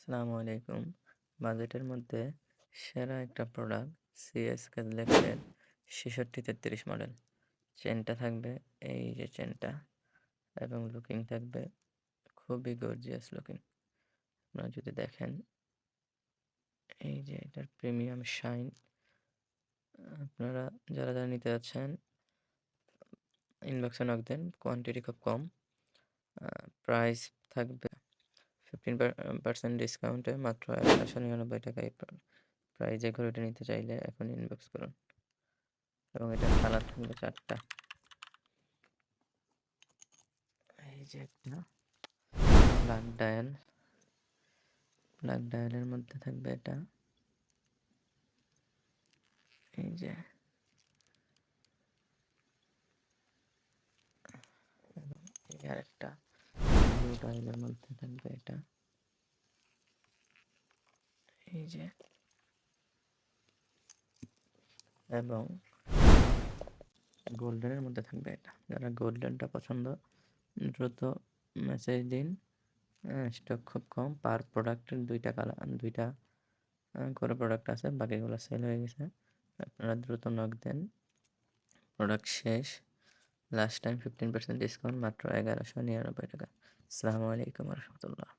আসসালামু আলাইকুম। বাজেটের মধ্যে সেরা একটা প্রোডাক্ট সিএসকে লেক্সের ৬৬৩৩ মডেল। চেনটা থাকবে এই যে চেনটা এবং লুকিং থাকবে খুবই গর্জিয়াস লুকিং। আপনারা যদি দেখেন এই যে এটার প্রিমিয়াম শাইন। আপনারা যারা নিতে যাচ্ছেন ইনবক্সে নক দেন। কোয়ান্টিটি খুব কম। প্রাইস থাকবে 15% ডিসকাউন্টে মাত্র ১,১৯৯ টাকায়। প্রাইজে ঘড়িটা নিতে চাইলে এখন ইনবক্স করুন। এবং এটার কালার থাকবে ৪টা। এই যে একটা ব্ল্যাক ডায়াল, ব্ল্যাক ডায়ালের মধ্যে থাকবে এটা। এই যে এবং এই আরেকটা ব্লু ডায়ালের মধ্যে থাকবে এটা। এই যে এবং গোল্ডেনের মধ্যে থাকবে এটা। যারা গোল্ডেনটা পছন্দ দ্রুত মেসেজ দিন। স্টক খুব কম। পার প্রোডাক্টের ২টা কালার, ২টা করে প্রোডাক্ট আছে, বাকিগুলো সেল হয়ে গেছে। আপনারা দ্রুত নক দেন, প্রোডাক্ট শেষ। লাস্ট টাইম 15% ডিসকাউন্ট মাত্র ১,১৯৯ টাকা। আসসালামু আলাইকুম রহমতুল্লাহ।